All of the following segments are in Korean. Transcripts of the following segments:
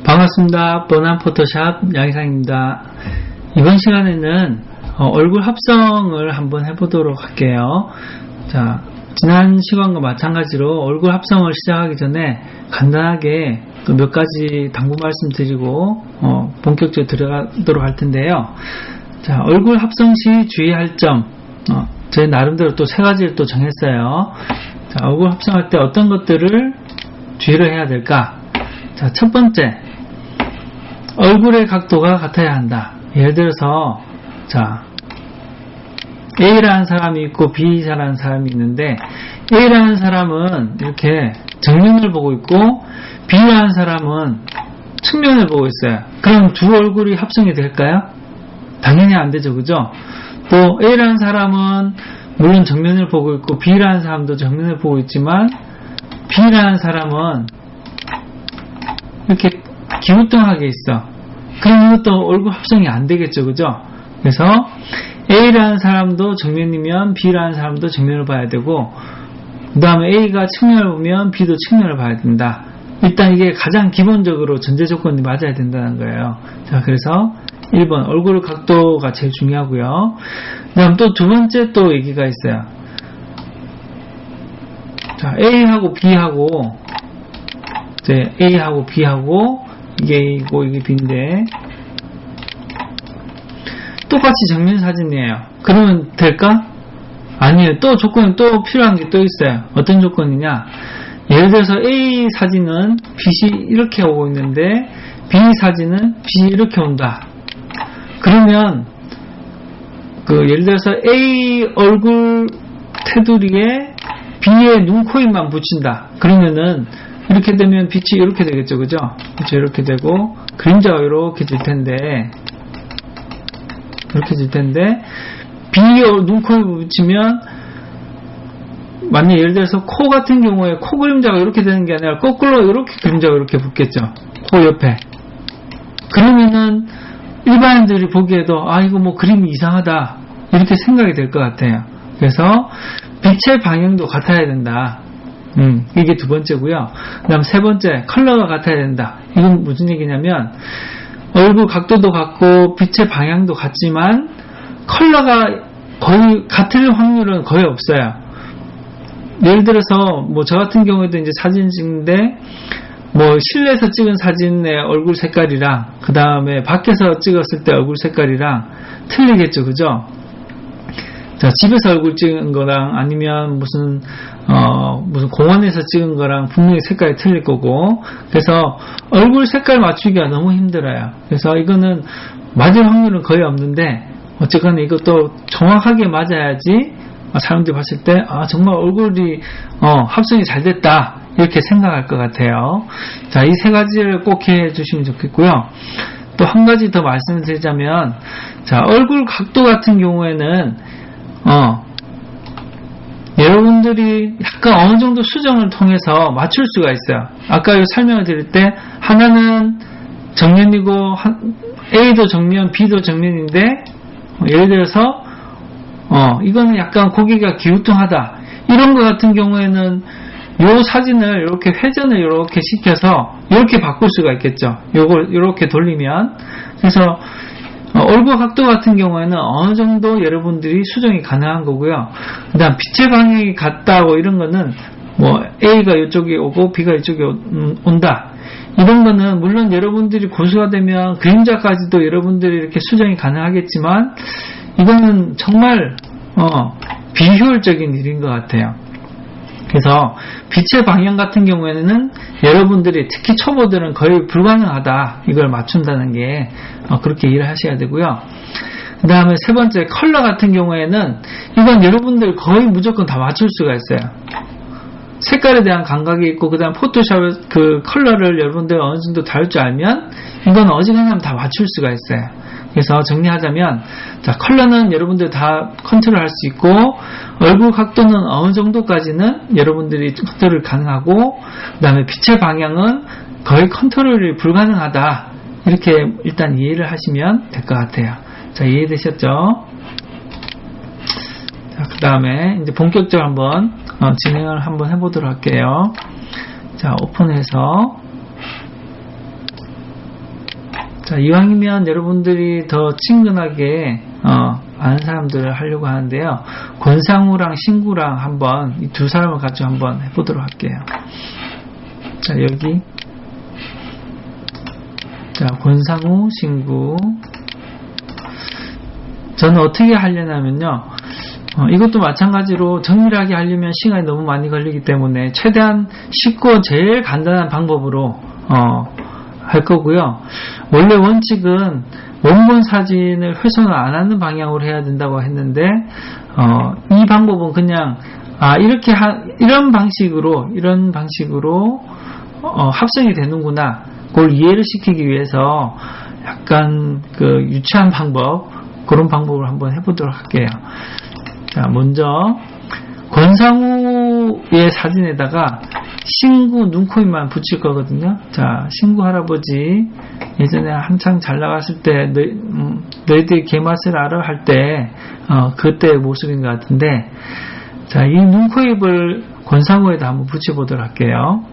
반갑습니다. 뻔한 포토샵 양희상입니다. 이번 시간에는 얼굴 합성을 한번 해보도록 할게요. 자, 지난 시간과 마찬가지로 얼굴 합성을 시작하기 전에 간단하게 몇 가지 당부 말씀드리고 본격적으로 들어가도록 할 텐데요. 자, 얼굴 합성 시 주의할 점, 제 나름대로 또 3가지를 또 정했어요. 자, 얼굴 합성할 때 어떤 것들을 주의를 해야 될까? 자, 첫 번째, 얼굴의 각도가 같아야 한다. 예를 들어서, 자, A라는 사람이 있고 B라는 사람이 있는데, A라는 사람은 이렇게 정면을 보고 있고, B라는 사람은 측면을 보고 있어요. 그럼 두 얼굴이 합성이 될까요? 당연히 안 되죠, 그죠? 또 A라는 사람은 물론 정면을 보고 있고, B라는 사람도 정면을 보고 있지만, B라는 사람은 이렇게 기우뚱하게 있어. 그럼 이것도 얼굴 합성이 안 되겠죠, 그죠? 그래서 A라는 사람도 정면이면 B라는 사람도 정면을 봐야 되고, 그 다음에 A가 측면을 보면 B도 측면을 봐야 된다. 일단 이게 가장 기본적으로 전제 조건이 맞아야 된다는 거예요. 자, 그래서 1번 얼굴 각도가 제일 중요하고요. 그 다음 또 두 번째 또 얘기가 있어요. 자, A하고 B하고, 이제 A하고 B하고, 이게 A고 이게 B인데, 똑같이 정면 사진이에요. 그러면 될까? 아니에요. 또 조건이 또 필요한 게 또 있어요. 어떤 조건이냐? 예를 들어서 A 사진은 빛이 이렇게 오고 있는데, B 사진은 빛이 이렇게 온다. 그러면, 예를 들어서 A 얼굴 테두리에 B의 눈, 코, 입만 붙인다. 그러면은, 이렇게 되면 빛이 이렇게 되겠죠, 그죠? 그렇죠, 이렇게 되고, 그림자가 이렇게 질 텐데, B의 눈, 코, 입을 붙이면, 만약 예를 들어서 코 같은 경우에 코 그림자가 이렇게 되는 게 아니라 거꾸로 이렇게 그림자가 이렇게 붙겠죠. 코 옆에. 그러면은, 일반인들이 보기에도, 이거 뭐 그림이 이상하다. 이렇게 생각이 될 것 같아요. 그래서, 빛의 방향도 같아야 된다. 이게 두 번째고요. 그 다음 세 번째, 컬러가 같아야 된다. 이건 무슨 얘기냐면, 얼굴 각도도 같고, 빛의 방향도 같지만, 컬러가 거의 같을 확률은 거의 없어요. 예를 들어서, 저 같은 경우에도 이제 사진 찍는데, 실내에서 찍은 사진의 얼굴 색깔이랑, 그 다음에 밖에서 찍었을 때 얼굴 색깔이랑 틀리겠죠, 그죠? 자, 집에서 얼굴 찍은 거랑 아니면 무슨 공원에서 찍은 거랑 분명히 색깔이 틀릴 거고, 그래서 얼굴 색깔 맞추기가 너무 힘들어요. 그래서 이거는 맞을 확률은 거의 없는데, 어쨌거나 이것도 정확하게 맞아야지 사람들이 봤을 때, 정말 얼굴이, 합성이 잘 됐다. 이렇게 생각할 것 같아요. 자, 이 3가지를 꼭 해 주시면 좋겠고요. 또 한 가지 더 말씀을 드리자면, 자, 얼굴 각도 같은 경우에는, 여러분들이 약간 어느 정도 수정을 통해서 맞출 수가 있어요. 아까 설명을 드릴 때, 하나는 정면이고, A도 정면, B도 정면인데, 예를 들어서, 이거는 약간 고개가 기우뚱하다. 이런 것 같은 경우에는, 요 사진을 이렇게 회전을 이렇게 시켜서, 이렇게 바꿀 수가 있겠죠. 요걸 이렇게 돌리면. 그래서, 얼굴 각도 같은 경우에는 어느 정도 여러분들이 수정이 가능한 거고요. 그 다음 빛의 방향이 같다고 이런 거는 A가 이쪽에 오고 B가 이쪽에 온다. 이런 거는 물론 여러분들이 고수가 되면 그림자까지도 여러분들이 이렇게 수정이 가능하겠지만 이거는 정말 비효율적인 일인 것 같아요. 그래서 빛의 방향 같은 경우에는 여러분들이 특히 초보들은 거의 불가능하다. 이걸 맞춘다는 게 그렇게 일을 하셔야 되고요. 그 다음에 세 번째 컬러 같은 경우에는 이건 여러분들 거의 무조건 다 맞출 수가 있어요. 색깔에 대한 감각이 있고 그 다음 포토샵 그 컬러를 여러분들 어느 정도 다룰 줄 알면 이건 어지간하면 다 맞출 수가 있어요. 그래서 정리하자면, 자, 컬러는 여러분들 다 컨트롤 할 수 있고, 얼굴 각도는 어느 정도까지는 여러분들이 컨트롤 가능하고, 그 다음에 빛의 방향은 거의 컨트롤이 불가능하다. 이렇게 일단 이해를 하시면 될 것 같아요. 자, 이해되셨죠? 자, 그 다음에 이제 본격적으로 한번 진행을 한번 해보도록 할게요. 자, 오픈해서 자, 이왕이면 여러분들이 더 친근하게 아는 사람들을 하려고 하는데요. 권상우랑 신구랑 한번 이 두 사람을 가지고 한번 해보도록 할게요. 자, 여기 자, 권상우, 신구. 저는 어떻게 하려냐면요. 이것도 마찬가지로 정밀하게 하려면 시간이 너무 많이 걸리기 때문에 최대한 쉽고 제일 간단한 방법으로 할 거고요. 원래 원칙은 원본 사진을 훼손을 안 하는 방향으로 해야 된다고 했는데 이 방법은 그냥 이렇게 이런 방식으로 합성이 되는구나. 그걸 이해를 시키기 위해서 약간 그 유치한 방법, 그런 방법을 한번 해보도록 할게요. 자, 먼저 권상우의 사진에다가 신구 눈코입만 붙일 거거든요. 자, 신구 할아버지 예전에 한창 잘 나갔을 때 너희들이 개맛을 알아 할 때 그때의 모습인 것 같은데, 자, 이 눈코입을 권상우에다 한번 붙여보도록 할게요.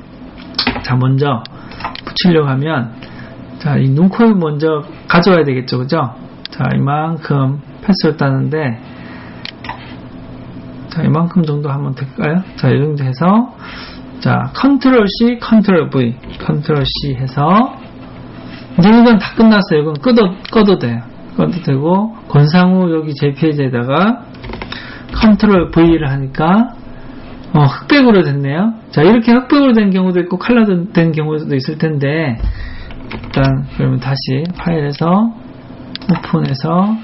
자, 먼저 붙이려고 하면 자, 이 눈코입 먼저 가져와야 되겠죠, 그죠? 자, 이만큼 패스를 따는데, 자, 이만큼 정도 하면 될까요? 자, 이 정도 해서, 자, 컨트롤 C, 컨트롤 V, 컨트롤 C 해서, 이제 이건 다 끝났어요. 이건 꺼도 돼요. 꺼도 되고, 권상우 여기 JPEG에다가 컨트롤 V를 하니까, 흑백으로 됐네요. 자, 이렇게 흑백으로 된 경우도 있고, 컬러로 된 경우도 있을 텐데, 일단, 그러면 다시 파일에서, 오픈해서,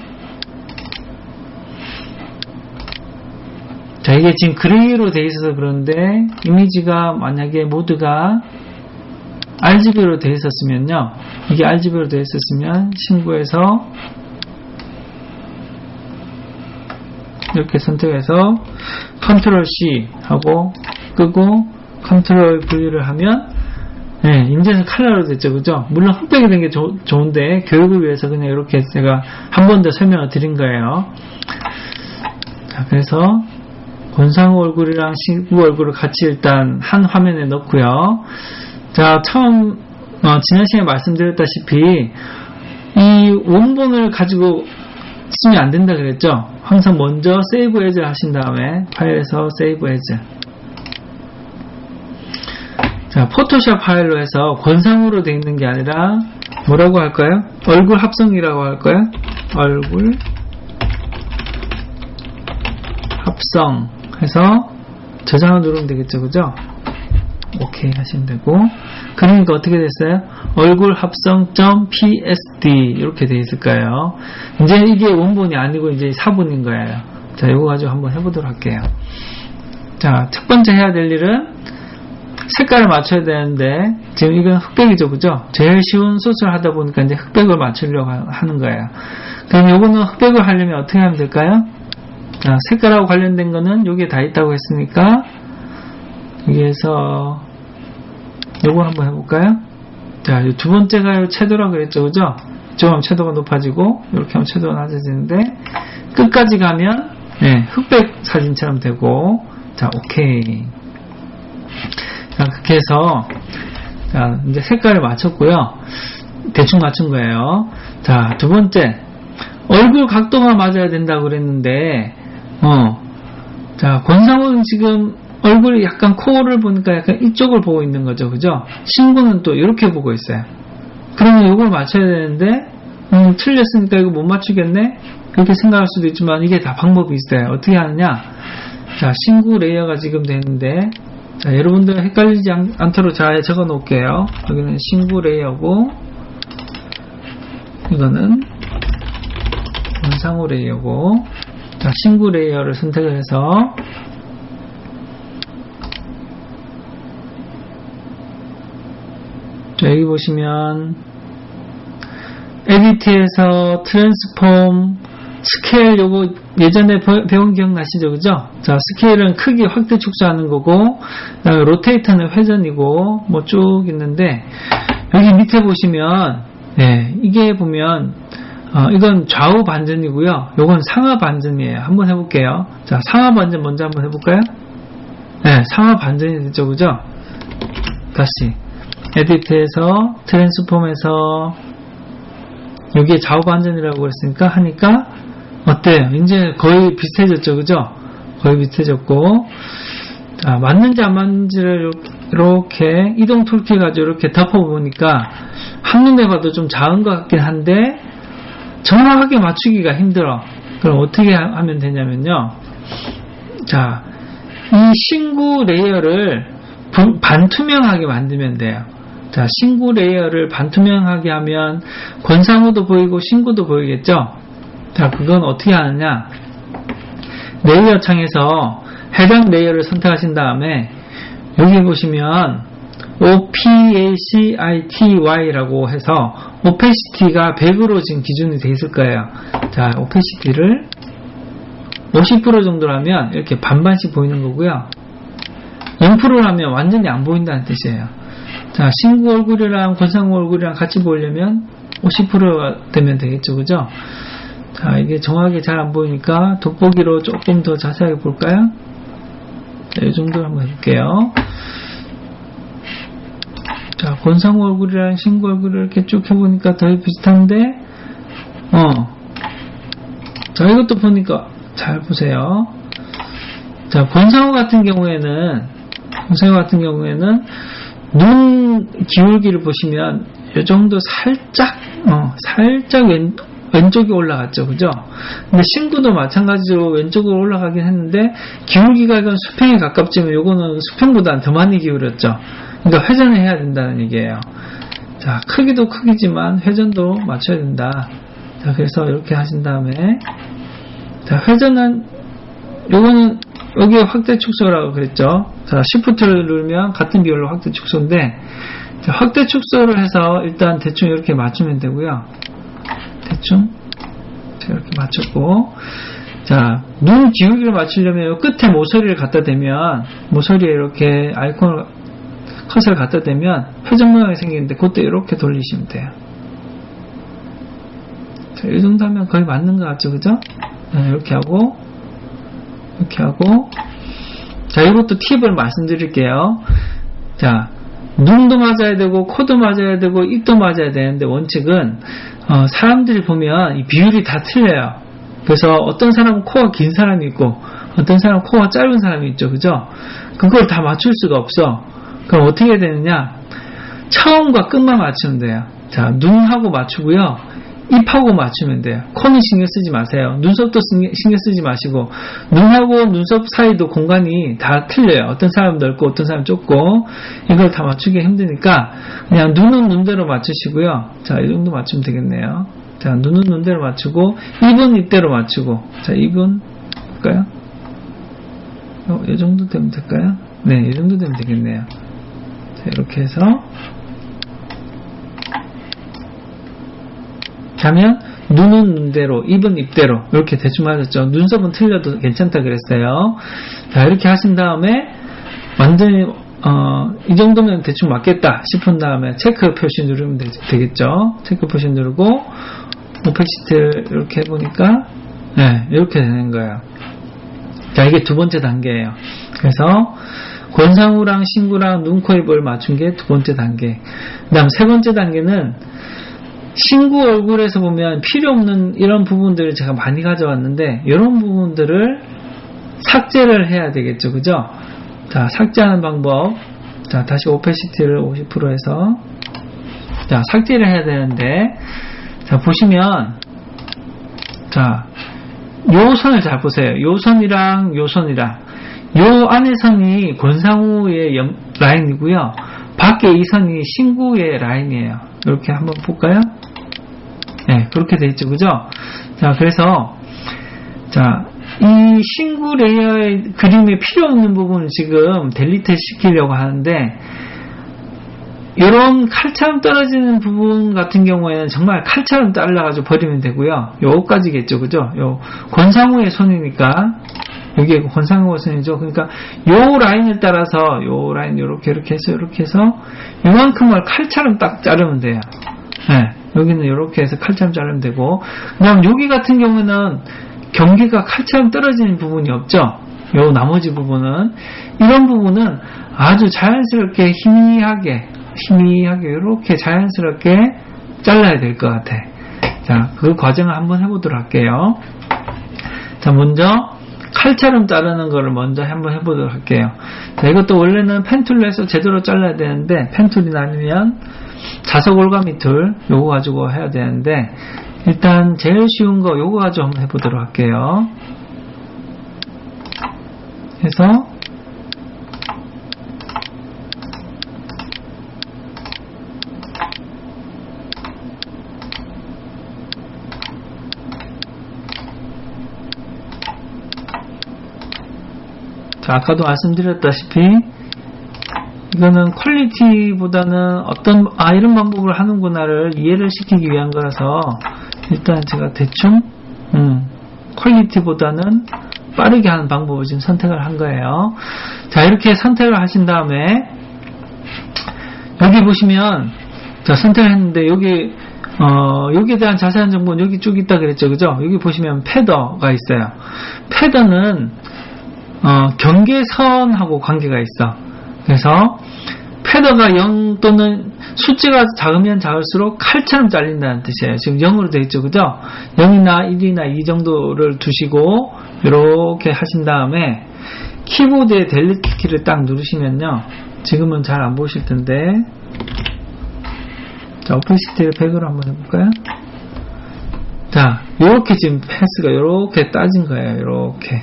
자, 이게 지금 그레이로 되어 있어서 그런데 이미지가 만약에 모드가 RGB로 되어 있었으면요, 이게 RGB로 되어 있었으면 신구에서 이렇게 선택해서 컨트롤 C 하고 끄고 컨트롤 V를 하면 이제는 컬러로 됐죠, 그죠? 물론 흑백이 된 게 좋은데 교육을 위해서 그냥 이렇게 제가 한 번 더 설명을 드린 거예요. 자, 그래서 권상우 얼굴이랑 신구 얼굴을 같이 일단 한 화면에 넣고요. 자, 처음 지난 시간에 말씀드렸다시피 이 원본을 가지고 쓰면 안 된다 그랬죠. 항상 먼저 세이브 에즈 하신 다음에 파일에서 세이브 에즈. 자, 포토샵 파일로 해서 권상우로 되어 있는 게 아니라 뭐라고 할까요? 얼굴 합성이라고 할까요? 얼굴 합성 해서 저장을 누르면 되겠죠, 그죠? 오케이 하시면 되고, 그러니까 어떻게 됐어요? 얼굴 합성.psd 이렇게 되어 있을 거예요. 이제 이게 원본이 아니고 이제 사본인 거예요. 자, 이거 가지고 한번 해보도록 할게요. 자, 첫 번째 해야 될 일은 색깔을 맞춰야 되는데 지금 이건 흑백이죠, 그죠? 제일 쉬운 소스를 하다 보니까 이제 흑백을 맞추려고 하는 거예요. 그럼 요거는 흑백을 하려면 어떻게 하면 될까요? 자, 색깔하고 관련된 거는 여기에 다 있다고 했으니까 여기에서 요거 한번 해볼까요? 자, 두 번째가 채도라고 그랬죠, 그죠? 이쪽 하면 채도가 높아지고 이렇게 하면 채도가 낮아지는데 끝까지 가면 흑백 사진처럼 되고, 자, 오케이. 자, 그렇게 해서 자, 이제 색깔을 맞췄고요. 대충 맞춘 거예요. 자, 두 번째 얼굴 각도가 맞아야 된다고 그랬는데 자, 권상우는 지금 얼굴이 약간 코를 보니까 약간 이쪽을 보고 있는 거죠, 그죠? 신구는 또 이렇게 보고 있어요. 그러면 이걸 맞춰야 되는데 틀렸으니까 이거 못 맞추겠네? 이렇게 생각할 수도 있지만 이게 다 방법이 있어요. 어떻게 하느냐? 자, 신구 레이어가 지금 되는데, 자, 여러분들 헷갈리지 않도록 잘 적어 놓을게요. 여기는 신구 레이어고 이거는 권상우 레이어고, 자, 신구 레이어를 선택을 해서 자, 여기 보시면 에디트에서 트랜스폼 스케일, 요거 예전에 배운 기억나시죠, 그죠? 자, 스케일은 크기 확대 축소하는 거고, 그다음에 로테이터는 회전이고, 뭐 쭉 있는데, 여기 밑에 보시면 이게 보면 이건 좌우 반전이고요. 요건 상하 반전이에요. 한번 해볼게요. 자, 상하 반전 먼저 한번 해볼까요? 상하 반전이 됐죠, 그죠? 다시 에디트에서 트랜스폼에서 여기에 좌우 반전이라고 그랬으니까 하니까 어때요? 이제 거의 비슷해졌죠, 그죠? 거의 비슷해졌고, 자, 맞는지 안 맞는지를 이렇게 이동 툴키 가지고 이렇게 덮어보니까 한눈에 봐도 좀 작은 것 같긴 한데 정확하게 맞추기가 힘들어. 그럼 어떻게 하면 되냐면요. 자, 이 신구 레이어를 반투명하게 만들면 돼요. 자, 신구 레이어를 반투명하게 하면 권상우도 보이고 신구도 보이겠죠? 자, 그건 어떻게 하느냐? 레이어 창에서 해당 레이어를 선택하신 다음에 여기 보시면 OPACITY라고 해서 오페시티가 100으로 지금 기준이 돼 있을 거예요. 자, 오페시티를 50% 정도라면 이렇게 반반씩 보이는 거고요. 0%라면 완전히 안 보인다는 뜻이에요. 자, 신구 얼굴이랑 권상우 얼굴이랑 같이 보려면 50% 되면 되겠죠, 그죠? 자, 이게 정확하게 잘 안 보이니까 돋보기로 조금 더 자세하게 볼까요? 자, 이 정도로 한번 해볼게요. 자, 권상우 얼굴이랑 신구 얼굴을 이렇게 쭉 해보니까 더 비슷한데, 자, 이것도 보니까 잘 보세요. 자, 권상우 같은 경우에는 눈 기울기를 보시면 이 정도 살짝 왼쪽이 올라갔죠, 그죠? 근데 신구도 마찬가지로 왼쪽으로 올라가긴 했는데 기울기가 이건 수평에 가깝지만 요거는 수평보다는 더 많이 기울였죠. 그러니까 회전을 해야 된다는 얘기예요. 자, 크기도 크기지만 회전도 맞춰야 된다. 자, 그래서 이렇게 하신 다음에, 자, 회전은 요거는 여기에 확대 축소라고 그랬죠. 자, Shift를 누르면 같은 비율로 확대 축소인데, 자, 확대 축소를 해서 일단 대충 이렇게 맞추면 되고요. 대충 이렇게 맞췄고, 자, 눈 기울기를 맞추려면 끝에 모서리를 갖다 대면, 모서리에 이렇게 아이콘을 컷을 갖다 대면 회전 모양이 생기는데 그것도 이렇게 돌리시면 돼요. 자, 이 정도 하면 거의 맞는 것 같죠, 그죠? 네, 이렇게 하고, 자, 이것도 팁을 말씀드릴게요. 자, 눈도 맞아야 되고 코도 맞아야 되고 입도 맞아야 되는데 원칙은 사람들이 보면 이 비율이 다 틀려요. 그래서 어떤 사람은 코가 긴 사람이 있고 어떤 사람은 코가 짧은 사람이 있죠, 그죠? 그걸 다 맞출 수가 없어. 그럼 어떻게 해야 되느냐? 처음과 끝만 맞추면 돼요. 자, 눈하고 맞추고요, 입하고 맞추면 돼요. 코는 신경 쓰지 마세요. 눈썹도 신경 쓰지 마시고, 눈하고 눈썹 사이도 공간이 다 틀려요. 어떤 사람은 넓고 어떤 사람은 좁고, 이걸 다 맞추기 힘드니까 그냥 눈은 눈대로 맞추시고요. 자, 이 정도 맞추면 되겠네요. 자, 눈은 눈대로 맞추고 입은 입대로 맞추고, 자, 입은 볼까요? 이 정도 되면 될까요? 네, 이 정도 되면 되겠네요. 자, 이렇게 해서 하면 눈은 눈대로, 입은 입대로 이렇게 대충 맞았죠. 눈썹은 틀려도 괜찮다 그랬어요. 자, 이렇게 하신 다음에 완전히 이 정도면 대충 맞겠다 싶은 다음에 체크 표시 누르면 되겠죠. 체크 표시 누르고 오페시티를 이렇게 해보니까 네, 이렇게 되는 거예요. 자, 이게 두 번째 단계예요. 그래서 권상우랑 신구랑 눈, 코, 입을 맞춘 게 두 번째 단계. 그 다음 세 번째 단계는 신구 얼굴에서 보면 필요 없는 이런 부분들을 제가 많이 가져왔는데, 이런 부분들을 삭제를 해야 되겠죠, 그죠? 자, 삭제하는 방법. 자, 다시 오페시티를 50% 해서, 자, 삭제를 해야 되는데, 자, 보시면, 자, 요 선을 잘 보세요. 요 선이랑 요 선이랑, 요 안에 선이 권상우의 라인이고요, 밖에 이 선이 신구의 라인이에요. 이렇게 한번 볼까요? 네, 그렇게 돼 있죠, 그죠? 자, 그래서, 자, 이 신구 레이어의 그림에 필요 없는 부분을 지금 델리트 시키려고 하는데, 이런 칼처럼 떨어지는 부분 같은 경우에는 정말 칼처럼 잘라가지고 버리면 되고요. 요거까지겠죠, 그죠? 요 권상우의 손이니까, 여기에 권상우의 손이죠. 그러니까 요 라인을 따라서 요 라인 이렇게 해서 요만큼을 칼처럼 딱 자르면 돼요. 네, 여기는 이렇게 해서 칼처럼 자르면 되고, 그다음 여기 같은 경우는 경계가 칼처럼 떨어지는 부분이 없죠. 요 나머지 부분은, 이런 부분은 아주 자연스럽게 희미하게 이렇게 자연스럽게 잘라야 될 것 같아. 자, 그 과정을 한번 해보도록 할게요. 자, 먼저 칼처럼 자르는 거를 먼저 한번 해보도록 할게요. 자, 이것도 원래는 펜툴로 해서 제대로 잘라야 되는데, 펜툴이나 아니면 자석 올가미 툴, 요거 가지고 해야 되는데, 일단 제일 쉬운 거 요거 가지고 한번 해보도록 할게요. 해서 자, 아까도 말씀드렸다시피 이거는 퀄리티보다는 이런 방법을 하는구나를 이해를 시키기 위한 거라서 일단 제가 대충 퀄리티보다는 빠르게 하는 방법을 지금 선택을 한 거예요. 자, 이렇게 선택을 하신 다음에 여기 보시면 자, 선택을 했는데 여기에 대한 자세한 정보는 여기 쭉 있다 그랬죠, 그죠? 여기 보시면 패더가 있어요. 패더는 경계선하고 관계가 있어. 그래서 패더가 0 또는 숫자가 작으면 작을수록 칼처럼 잘린다는 뜻이에요. 지금 0으로 되어 있죠, 그죠? 0이나 1이나 2 정도를 두시고 이렇게 하신 다음에 키보드의 델리트 키를 딱 누르시면요, 지금은 잘 안 보실 텐데, 자, 오펜시티를 100으로 한번 해볼까요? 자, 요렇게 지금 패스가 요렇게 따진 거예요. 요렇게.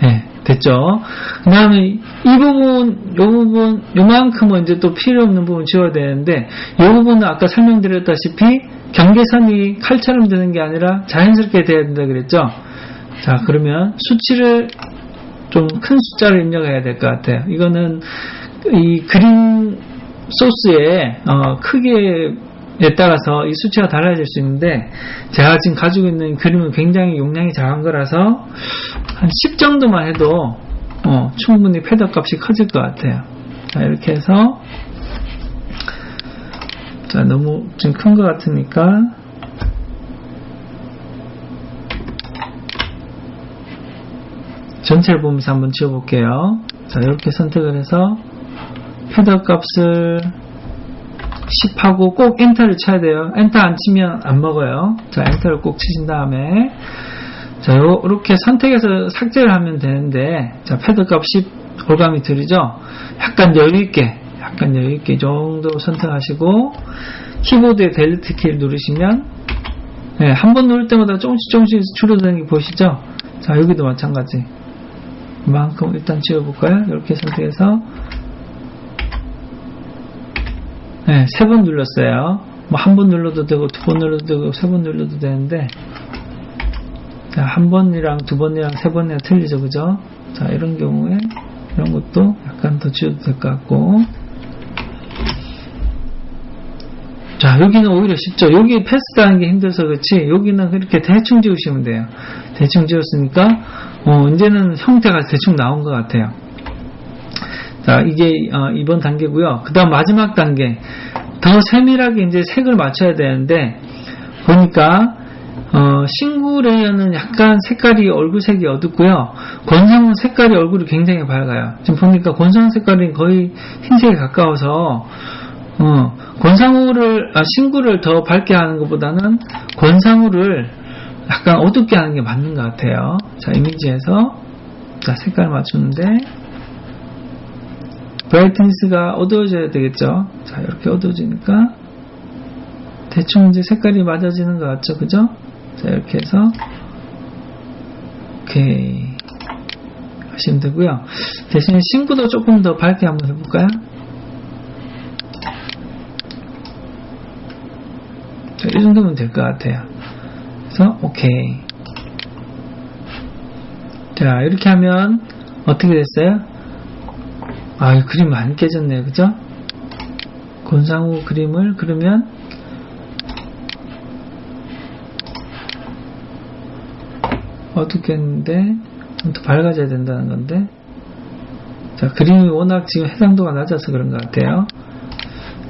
네, 됐죠? 그 다음에 이 부분, 요만큼은 이제 또 필요 없는 부분 지워야 되는데, 요 부분은 아까 설명드렸다시피 경계선이 칼처럼 되는 게 아니라 자연스럽게 돼야 된다 그랬죠? 자, 그러면 수치를 좀 큰 숫자를 입력해야 될 것 같아요. 이거는 이 그림 소스의 크기에 따라서 이 수치가 달라질 수 있는데, 제가 지금 가지고 있는 그림은 굉장히 용량이 작은 거라서 한 10 정도만 해도 충분히 패더 값이 커질 것 같아요. 자, 이렇게 해서 자, 너무 좀 큰 것 같으니까 전체를 보면서 한번 지워볼게요. 자, 이렇게 선택을 해서 패더 값을 10하고 꼭 엔터를 쳐야 돼요. 엔터 안 치면 안 먹어요. 자, 엔터를 꼭 치신 다음에 자, 이렇게 선택해서 삭제를 하면 되는데, 자, 패더 값 10 올가미 들이죠. 약간 여유있게 이 정도 선택하시고 키보드의 델리트 키를 누르시면 네, 한 번 누를 때마다 조금씩 줄어드는 게 보이시죠? 자, 여기도 마찬가지. 이만큼 일단 지워볼까요? 이렇게 선택해서 네, 3번 눌렀어요. 뭐 한 번 눌러도 되고 2번 눌러도 되고 3번 눌러도 되는데, 자, 한 번이랑 2번이랑 3번이랑 틀리죠, 그죠? 자, 이런 경우에 이런 것도 약간 더 지워도 될 것 같고, 자, 여기는 오히려 쉽죠. 여기 패스하는 게 힘들어서 그렇지, 여기는 그렇게 대충 지우시면 돼요. 대충 지웠으니까 이제는 형태가 대충 나온 것 같아요. 자, 이게 이번 단계고요. 그 다음 마지막 단계, 더 세밀하게 이제 색을 맞춰야 되는데, 보니까 싱글 레이어는 약간 색깔이 얼굴색이 어둡고요, 권상우 색깔이 얼굴이 굉장히 밝아요. 지금 보니까 권상우 색깔이 거의 흰색에 가까워서 싱글을 더 밝게 하는 것보다는 권상우를 약간 어둡게 하는 게 맞는 것 같아요. 자, 이미지에서 자, 색깔 맞추는데 브라이트니스가 어두워져야 되겠죠. 자, 이렇게 어두워지니까 대충 이제 색깔이 맞아지는 것 같죠, 그죠? 자, 이렇게 해서 오케이 하시면 되고요. 대신에 싱글도 조금 더 밝게 한번 해볼까요? 자, 이 정도면 될 것 같아요. 그래서 오케이. 자, 이렇게 하면 어떻게 됐어요? 이 그림 많이 깨졌네요, 그죠? 권상우 그림을 그러면 어둡게 했는데 좀 더 밝아져야 된다는 건데, 자, 그림이 워낙 지금 해상도가 낮아서 그런 것 같아요.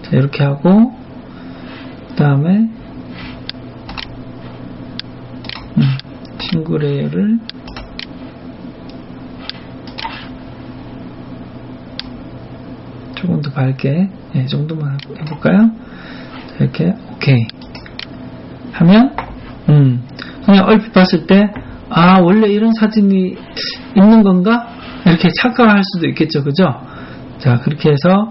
자, 이렇게 하고 그 다음에 싱글 레이어를 조금 더 밝게, 이 정도만 해볼까요? 자, 이렇게 오케이 하면 그냥 얼핏 봤을 때, 아, 원래 이런 사진이 있는 건가? 이렇게 착각할 수도 있겠죠. 그죠? 자, 그렇게 해서,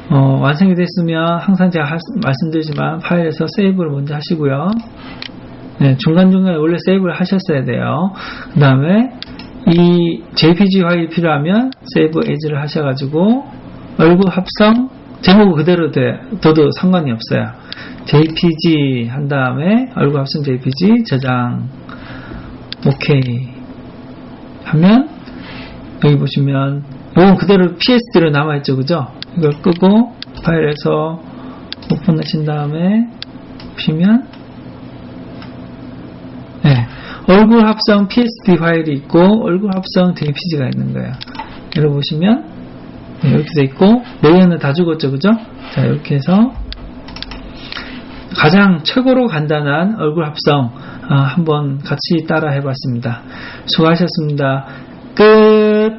완성이 됐으면 항상 제가 말씀드리지만 파일에서 세이브를 먼저 하시고요. 네, 중간중간에 원래 세이브를 하셨어야 돼요. 그 다음에 이 JPG 파일이 필요하면 세이브 에즈를 하셔가지고 얼굴 합성 제목 그대로 둬도 상관이 없어요. JPG 한 다음에 얼굴 합성 JPG 저장 오케이 하면 여기 보시면 이건 그대로 PSD로 남아있죠. 그죠? 이걸 끄고 파일에서 오픈하신 다음에 보시면 네, 얼굴 합성 PSD 파일이 있고 얼굴 합성 JPG가 있는 거예요. 여기 보시면 네, 이렇게 돼 있고 레이어는 다 죽었죠. 그죠? 자, 이렇게 해서 가장 최고로 간단한 얼굴 합성 한번 같이 따라 해봤습니다. 수고하셨습니다. 끝.